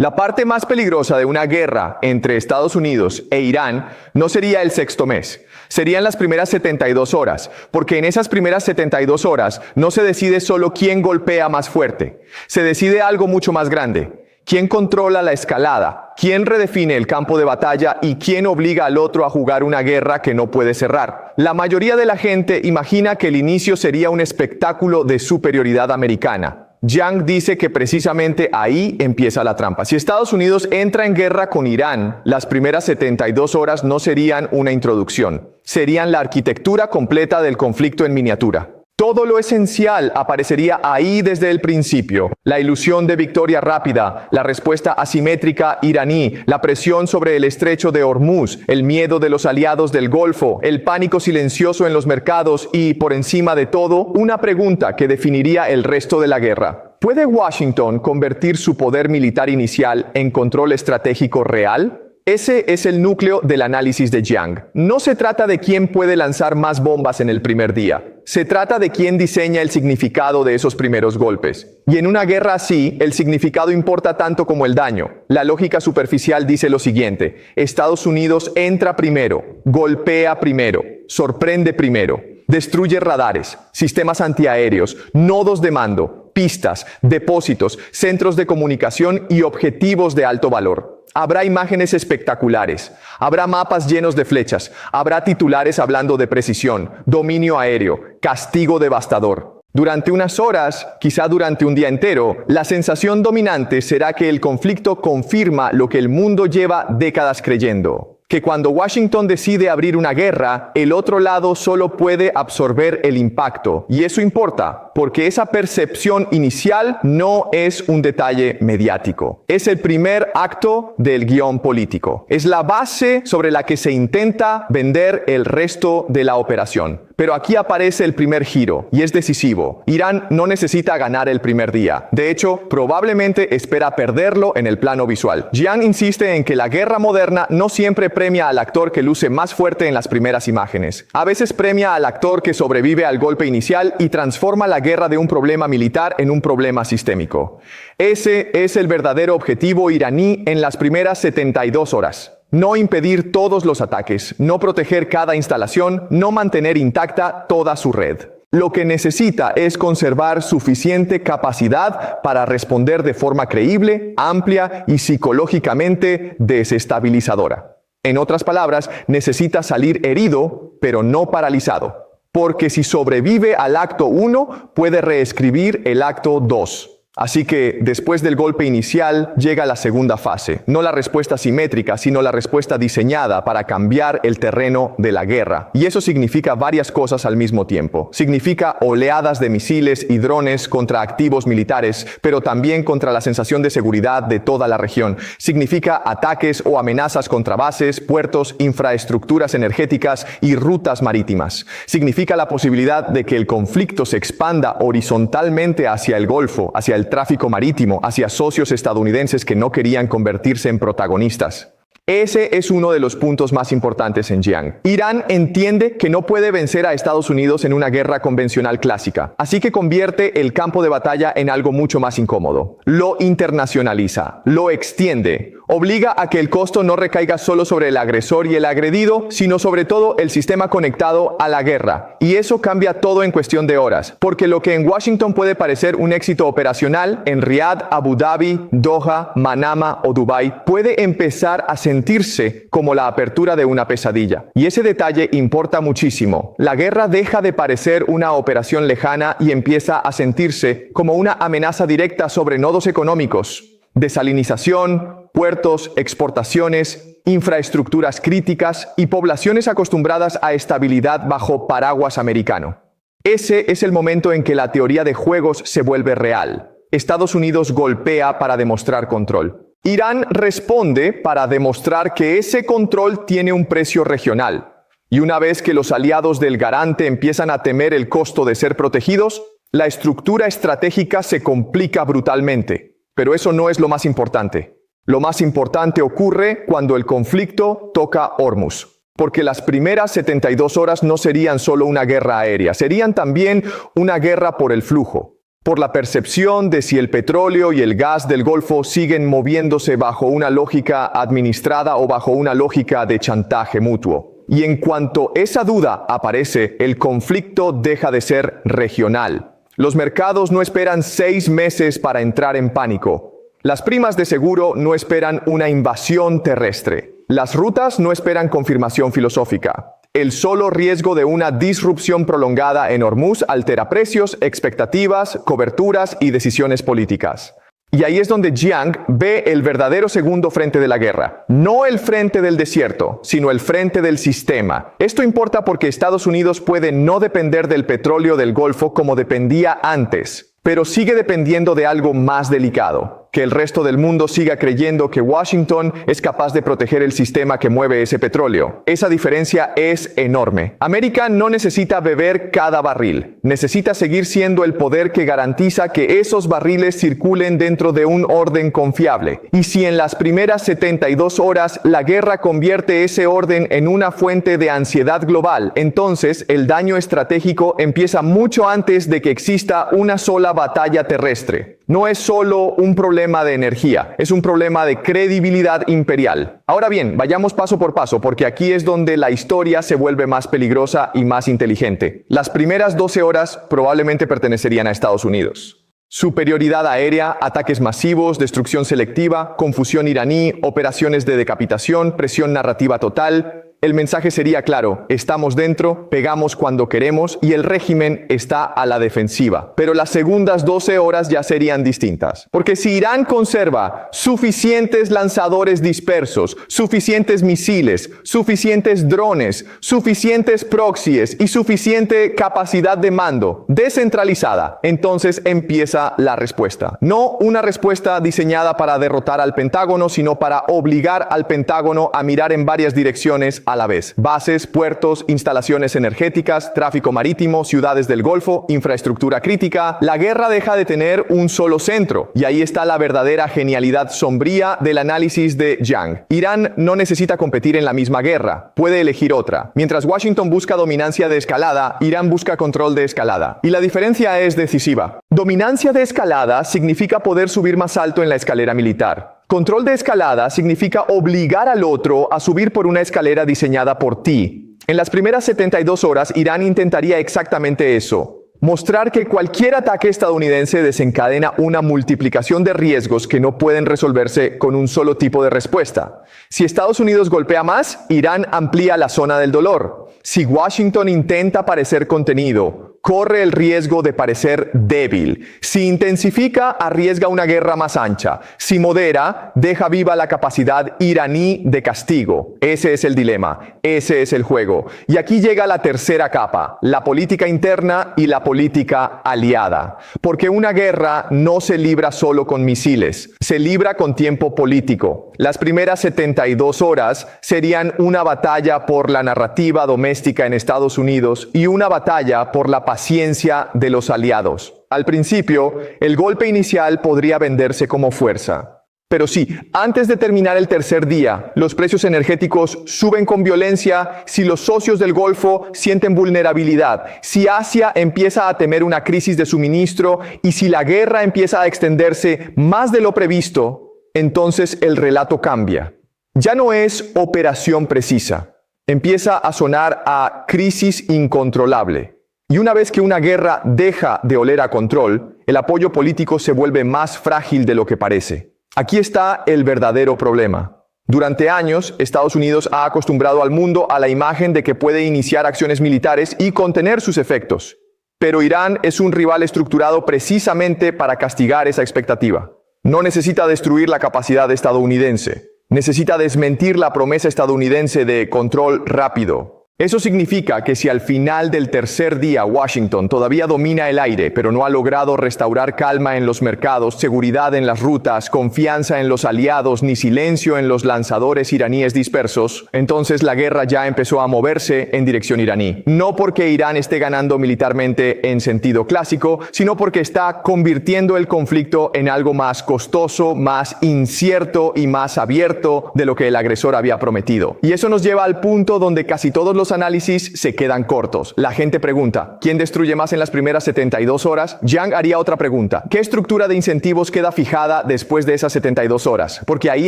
La parte más peligrosa de una guerra entre Estados Unidos e Irán no sería el sexto mes, serían las primeras 72 horas, porque en esas primeras 72 horas no se decide solo quién golpea más fuerte, se decide algo mucho más grande. ¿Quién controla la escalada? ¿Quién redefine el campo de batalla? ¿Y quién obliga al otro a jugar una guerra que no puede cerrar? La mayoría de la gente imagina que el inicio sería un espectáculo de superioridad americana. Yang dice que precisamente ahí empieza la trampa. Si Estados Unidos entra en guerra con Irán, las primeras 72 horas no serían una introducción, serían la arquitectura completa del conflicto en miniatura. Todo lo esencial aparecería ahí desde el principio. La ilusión de victoria rápida, la respuesta asimétrica iraní, la presión sobre el estrecho de Hormuz, el miedo de los aliados del Golfo, el pánico silencioso en los mercados y, por encima de todo, una pregunta que definiría el resto de la guerra. ¿Puede Washington convertir su poder militar inicial en control estratégico real? Ese es el núcleo del análisis de Yang. No se trata de quién puede lanzar más bombas en el primer día. Se trata de quién diseña el significado de esos primeros golpes. Y en una guerra así, el significado importa tanto como el daño. La lógica superficial dice lo siguiente: Estados Unidos entra primero, golpea primero, sorprende primero, destruye radares, sistemas antiaéreos, nodos de mando, pistas, depósitos, centros de comunicación y objetivos de alto valor. Habrá imágenes espectaculares, habrá mapas llenos de flechas, habrá titulares hablando de precisión, dominio aéreo, castigo devastador. Durante unas horas, quizá durante un día entero, la sensación dominante será que el conflicto confirma lo que el mundo lleva décadas creyendo: que cuando Washington decide abrir una guerra, el otro lado solo puede absorber el impacto. Y eso importa, porque esa percepción inicial no es un detalle mediático. Es el primer acto del guión político. Es la base sobre la que se intenta vender el resto de la operación. Pero aquí aparece el primer giro, y es decisivo. Irán no necesita ganar el primer día. De hecho, probablemente espera perderlo en el plano visual. Jiang insiste en que la guerra moderna no siempre premia al actor que luce más fuerte en las primeras imágenes. A veces premia al actor que sobrevive al golpe inicial y transforma la guerra de un problema militar en un problema sistémico. Ese es el verdadero objetivo iraní en las primeras 72 horas. No impedir todos los ataques, no proteger cada instalación, no mantener intacta toda su red. Lo que necesita es conservar suficiente capacidad para responder de forma creíble, amplia y psicológicamente desestabilizadora. En otras palabras, necesita salir herido, pero no paralizado. Porque si sobrevive al acto 1, puede reescribir el acto 2. Así que, después del golpe inicial, llega la segunda fase. No la respuesta simétrica, sino la respuesta diseñada para cambiar el terreno de la guerra. Y eso significa varias cosas al mismo tiempo. Significa oleadas de misiles y drones contra activos militares, pero también contra la sensación de seguridad de toda la región. Significa ataques o amenazas contra bases, puertos, infraestructuras energéticas y rutas marítimas. Significa la posibilidad de que el conflicto se expanda horizontalmente hacia el Golfo, hacia el tráfico marítimo, hacia socios estadounidenses que no querían convertirse en protagonistas. Ese es uno de los puntos más importantes en Jiang. Irán entiende que no puede vencer a Estados Unidos en una guerra convencional clásica, así que convierte el campo de batalla en algo mucho más incómodo. Lo internacionaliza, lo extiende, obliga a que el costo no recaiga solo sobre el agresor y el agredido, sino sobre todo el sistema conectado a la guerra. Y eso cambia todo en cuestión de horas, porque lo que en Washington puede parecer un éxito operacional, en Riad, Abu Dhabi, Doha, Manama o Dubái, puede empezar a sentirse como la apertura de una pesadilla. Y ese detalle importa muchísimo. La guerra deja de parecer una operación lejana y empieza a sentirse como una amenaza directa sobre nodos económicos, desalinización, puertos, exportaciones, infraestructuras críticas y poblaciones acostumbradas a estabilidad bajo paraguas americano. Ese es el momento en que la teoría de juegos se vuelve real. Estados Unidos golpea para demostrar control. Irán responde para demostrar que ese control tiene un precio regional. Y una vez que los aliados del garante empiezan a temer el costo de ser protegidos, la estructura estratégica se complica brutalmente. Pero eso no es lo más importante. Lo más importante ocurre cuando el conflicto toca Hormuz. Porque las primeras 72 horas no serían solo una guerra aérea, serían también una guerra por el flujo. por la percepción de si el petróleo y el gas del Golfo siguen moviéndose bajo una lógica administrada o bajo una lógica de chantaje mutuo. Y en cuanto esa duda aparece, el conflicto deja de ser regional. Los mercados no esperan 6 meses para entrar en pánico. Las primas de seguro no esperan una invasión terrestre. Las rutas no esperan confirmación filosófica. El solo riesgo de una disrupción prolongada en Hormuz altera precios, expectativas, coberturas y decisiones políticas. Y ahí es donde Jiang ve el verdadero segundo frente de la guerra. No el frente del desierto, sino el frente del sistema. Esto importa porque Estados Unidos puede no depender del petróleo del Golfo como dependía antes, pero sigue dependiendo de algo más delicado. Que el resto del mundo siga creyendo que Washington es capaz de proteger el sistema que mueve ese petróleo. Esa diferencia es enorme. América no necesita beber cada barril. Necesita seguir siendo el poder que garantiza que esos barriles circulen dentro de un orden confiable. Y si en las primeras 72 horas la guerra convierte ese orden en una fuente de ansiedad global, entonces el daño estratégico empieza mucho antes de que exista una sola batalla terrestre. No es solo un problema de energía, es un problema de credibilidad imperial. Ahora bien, vayamos paso por paso, porque aquí es donde la historia se vuelve más peligrosa y más inteligente. Las primeras 12 horas probablemente pertenecerían a Estados Unidos. Superioridad aérea, ataques masivos, destrucción selectiva, confusión iraní, operaciones de decapitación, presión narrativa total. El mensaje sería claro: estamos dentro, pegamos cuando queremos y el régimen está a la defensiva. Pero las segundas 12 horas ya serían distintas. Porque si Irán conserva suficientes lanzadores dispersos, suficientes misiles, suficientes drones, suficientes proxies y suficiente capacidad de mando descentralizada, entonces empieza la respuesta. No una respuesta diseñada para derrotar al Pentágono, sino para obligar al Pentágono a mirar en varias direcciones a la vez. Bases, puertos, instalaciones energéticas, tráfico marítimo, ciudades del Golfo, infraestructura crítica. La guerra deja de tener un solo centro. Y ahí está la verdadera genialidad sombría del análisis de Jiang. Irán no necesita competir en la misma guerra. Puede elegir otra. Mientras Washington busca dominancia de escalada, Irán busca control de escalada. Y la diferencia es decisiva. Dominancia de escalada significa poder subir más alto en la escalera militar. Control de escalada significa obligar al otro a subir por una escalera diseñada por ti. En las primeras 72 horas, Irán intentaría exactamente eso. Mostrar que cualquier ataque estadounidense desencadena una multiplicación de riesgos que no pueden resolverse con un solo tipo de respuesta. Si Estados Unidos golpea más, Irán amplía la zona del dolor. Si Washington intenta parecer contenido, corre el riesgo de parecer débil. Si intensifica, arriesga una guerra más ancha. Si modera, deja viva la capacidad iraní de castigo. Ese es el dilema. Ese es el juego. Y aquí llega la tercera capa, la política interna y la política aliada. Porque una guerra no se libra solo con misiles, se libra con tiempo político. Las primeras 72 horas serían una batalla por la narrativa doméstica en Estados Unidos y una batalla por la paciencia de los aliados. Al principio, el golpe inicial podría venderse como fuerza. Pero sí, antes de terminar el tercer día, los precios energéticos suben con violencia, si los socios del Golfo sienten vulnerabilidad, si Asia empieza a temer una crisis de suministro y si la guerra empieza a extenderse más de lo previsto, entonces el relato cambia. Ya no es operación precisa. Empieza a sonar a crisis incontrolable. Y una vez que una guerra deja de oler a control, el apoyo político se vuelve más frágil de lo que parece. Aquí está el verdadero problema. Durante años, Estados Unidos ha acostumbrado al mundo a la imagen de que puede iniciar acciones militares y contener sus efectos. Pero Irán es un rival estructurado precisamente para castigar esa expectativa. No necesita destruir la capacidad estadounidense. Necesita desmentir la promesa estadounidense de control rápido. Eso significa que si al final del tercer día Washington todavía domina el aire, pero no ha logrado restaurar calma en los mercados, seguridad en las rutas, confianza en los aliados, ni silencio en los lanzadores iraníes dispersos, entonces la guerra ya empezó a moverse en dirección iraní. No porque Irán esté ganando militarmente en sentido clásico, sino porque está convirtiendo el conflicto en algo más costoso, más incierto y más abierto de lo que el agresor había prometido. Y eso nos lleva al punto donde casi todos los los análisis se quedan cortos. La gente pregunta, ¿quién destruye más en las primeras 72 horas? Yang haría otra pregunta. ¿Qué estructura de incentivos queda fijada después de esas 72 horas? Porque ahí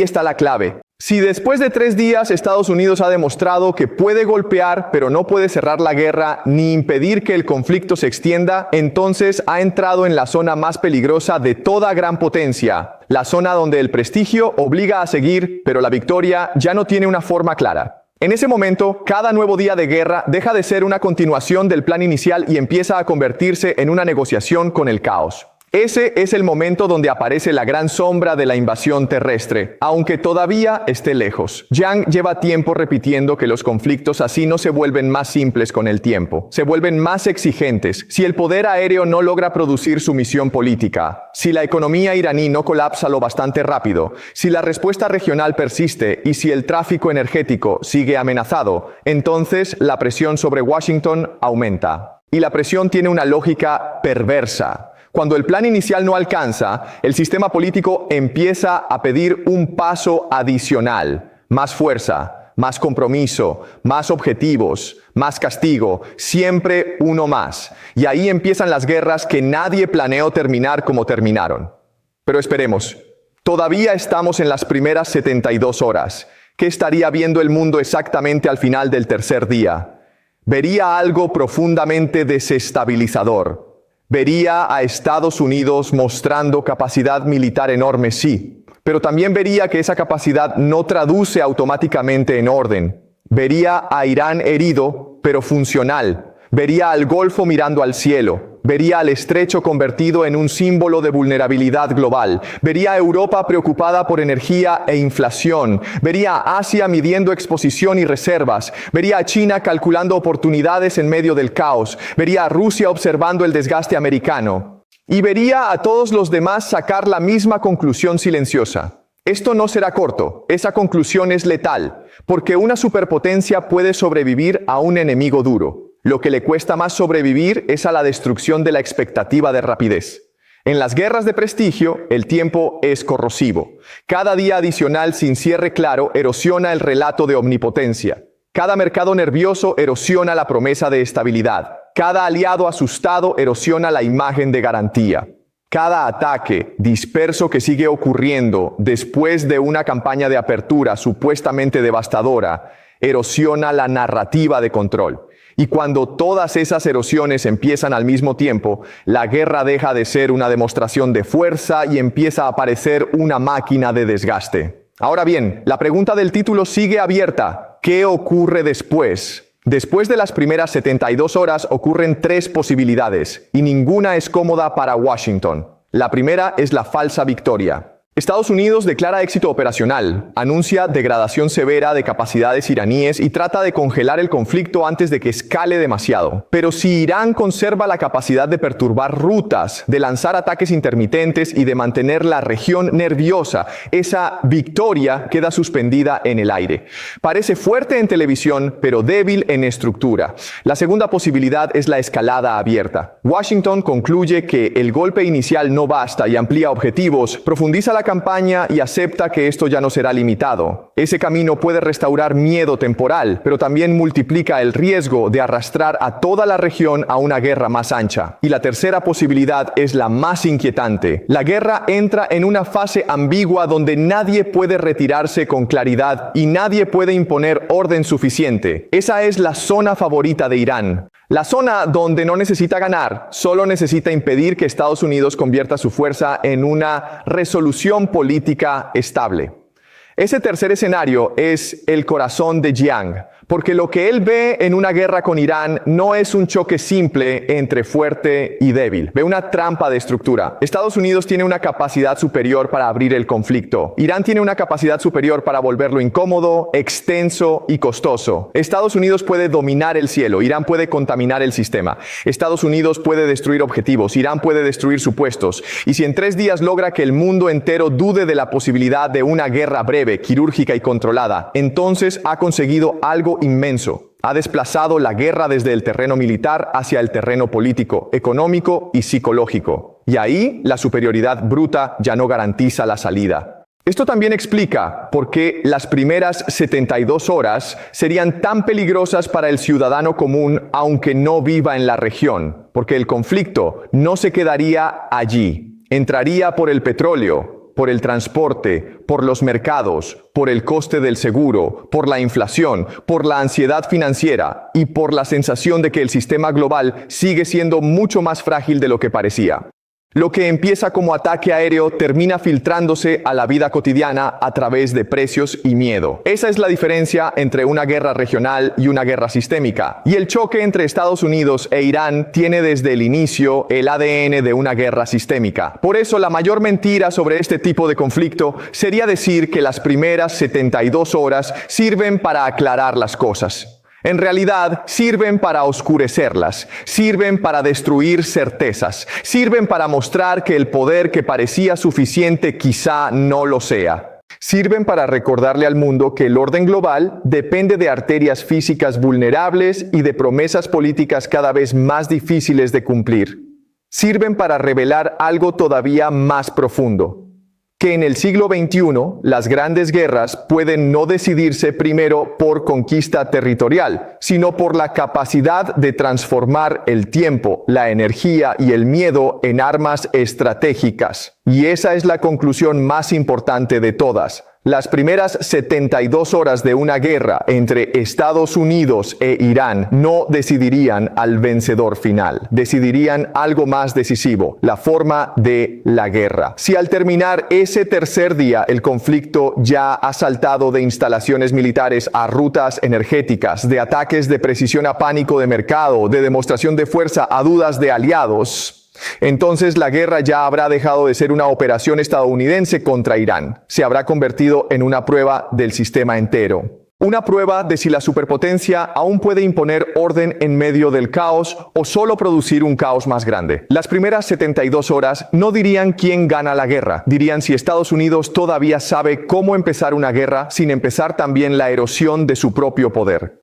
está la clave. Si después de 3 días Estados Unidos ha demostrado que puede golpear, pero no puede cerrar la guerra ni impedir que el conflicto se extienda, entonces ha entrado en la zona más peligrosa de toda gran potencia, la zona donde el prestigio obliga a seguir, pero la victoria ya no tiene una forma clara. En ese momento, cada nuevo día de guerra deja de ser una continuación del plan inicial y empieza a convertirse en una negociación con el caos. Ese es el momento donde aparece la gran sombra de la invasión terrestre, aunque todavía esté lejos. Yang lleva tiempo repitiendo que los conflictos así no se vuelven más simples con el tiempo, se vuelven más exigentes si el poder aéreo no logra producir su misión política, si la economía iraní no colapsa lo bastante rápido, si la respuesta regional persiste y si el tráfico energético sigue amenazado, entonces la presión sobre Washington aumenta. Y la presión tiene una lógica perversa. Cuando el plan inicial no alcanza, el sistema político empieza a pedir un paso adicional, más fuerza, más compromiso, más objetivos, más castigo, siempre uno más. Y ahí empiezan las guerras que nadie planeó terminar como terminaron. Pero esperemos, todavía estamos en las primeras 72 horas. ¿Qué estaría viendo el mundo exactamente al final del tercer día? Vería algo profundamente desestabilizador. Vería a Estados Unidos mostrando capacidad militar enorme, sí, pero también vería que esa capacidad no traduce automáticamente en orden. Vería a Irán herido, pero funcional. Vería al Golfo mirando al cielo. Vería al Estrecho convertido en un símbolo de vulnerabilidad global. Vería a Europa preocupada por energía e inflación. Vería a Asia midiendo exposición y reservas. Vería a China calculando oportunidades en medio del caos. Vería a Rusia observando el desgaste americano. Y vería a todos los demás sacar la misma conclusión silenciosa. Esto no será corto. Esa conclusión es letal, porque una superpotencia puede sobrevivir a un enemigo duro. Lo que le cuesta más sobrevivir es a la destrucción de la expectativa de rapidez. En las guerras de prestigio, el tiempo es corrosivo. Cada día adicional sin cierre claro erosiona el relato de omnipotencia. Cada mercado nervioso erosiona la promesa de estabilidad. Cada aliado asustado erosiona la imagen de garantía. Cada ataque disperso que sigue ocurriendo después de una campaña de apertura supuestamente devastadora erosiona la narrativa de control. Y cuando todas esas erosiones empiezan al mismo tiempo, la guerra deja de ser una demostración de fuerza y empieza a aparecer una máquina de desgaste. Ahora bien, la pregunta del título sigue abierta. ¿Qué ocurre después? Después de las primeras 72 horas ocurren 3 posibilidades, y ninguna es cómoda para Washington. La primera es la falsa victoria. Estados Unidos declara éxito operacional, anuncia degradación severa de capacidades iraníes y trata de congelar el conflicto antes de que escale demasiado. Pero si Irán conserva la capacidad de perturbar rutas, de lanzar ataques intermitentes y de mantener la región nerviosa, esa victoria queda suspendida en el aire. Parece fuerte en televisión, pero débil en estructura. La segunda posibilidad es la escalada abierta. Washington concluye que el golpe inicial no basta y amplía objetivos, profundiza la campaña y acepta que esto ya no será limitado. Ese camino puede restaurar miedo temporal, pero también multiplica el riesgo de arrastrar a toda la región a una guerra más ancha. Y la tercera posibilidad es la más inquietante. La guerra entra en una fase ambigua donde nadie puede retirarse con claridad y nadie puede imponer orden suficiente. Esa es la zona favorita de Irán. La zona donde no necesita ganar, solo necesita impedir que Estados Unidos convierta su fuerza en una resolución política estable. Ese tercer escenario es el corazón de Yang, porque lo que él ve en una guerra con Irán no es un choque simple entre fuerte y débil. Ve una trampa de estructura. Estados Unidos tiene una capacidad superior para abrir el conflicto. Irán tiene una capacidad superior para volverlo incómodo, extenso y costoso. Estados Unidos puede dominar el cielo. Irán puede contaminar el sistema. Estados Unidos puede destruir objetivos. Irán puede destruir supuestos. Y si en 3 días logra que el mundo entero dude de la posibilidad de una guerra breve, quirúrgica y controlada, entonces ha conseguido algo inmenso. Ha desplazado la guerra desde el terreno militar hacia el terreno político, económico y psicológico. Y ahí la superioridad bruta ya no garantiza la salida. Esto también explica por qué las primeras 72 horas serían tan peligrosas para el ciudadano común aunque no viva en la región, porque el conflicto no se quedaría allí, entraría por el petróleo, por el transporte, por los mercados, por el coste del seguro, por la inflación, por la ansiedad financiera y por la sensación de que el sistema global sigue siendo mucho más frágil de lo que parecía. Lo que empieza como ataque aéreo termina filtrándose a la vida cotidiana a través de precios y miedo. Esa es la diferencia entre una guerra regional y una guerra sistémica. Y el choque entre Estados Unidos e Irán tiene desde el inicio el ADN de una guerra sistémica. Por eso la mayor mentira sobre este tipo de conflicto sería decir que las primeras 72 horas sirven para aclarar las cosas. En realidad, sirven para oscurecerlas, sirven para destruir certezas, sirven para mostrar que el poder que parecía suficiente quizá no lo sea. Sirven para recordarle al mundo que el orden global depende de arterias físicas vulnerables y de promesas políticas cada vez más difíciles de cumplir. Sirven para revelar algo todavía más profundo. Que en el siglo XXI las grandes guerras pueden no decidirse primero por conquista territorial, sino por la capacidad de transformar el tiempo, la energía y el miedo en armas estratégicas. Y esa es la conclusión más importante de todas. Las primeras 72 horas de una guerra entre Estados Unidos e Irán no decidirían al vencedor final. Decidirían algo más decisivo, la forma de la guerra. Si al terminar ese tercer día el conflicto ya ha saltado de instalaciones militares a rutas energéticas, de ataques de precisión a pánico de mercado, de demostración de fuerza a dudas de aliados, entonces la guerra ya habrá dejado de ser una operación estadounidense contra Irán. Se habrá convertido en una prueba del sistema entero. Una prueba de si la superpotencia aún puede imponer orden en medio del caos o solo producir un caos más grande. Las primeras 72 horas no dirían quién gana la guerra. Dirían si Estados Unidos todavía sabe cómo empezar una guerra sin empezar también la erosión de su propio poder.